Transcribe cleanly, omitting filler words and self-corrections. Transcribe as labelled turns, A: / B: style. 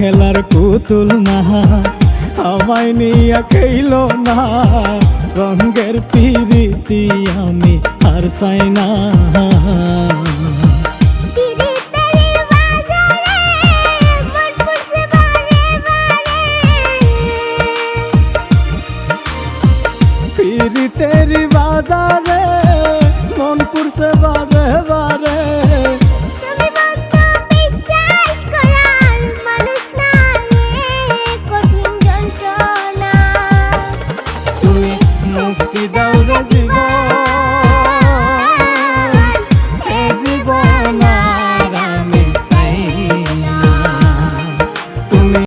A: খেলার পুতুল না, আমায় নিয়ে খেইলো না, রঙের পিরিতি আমি আর চাই না। পিরিতের বাজারে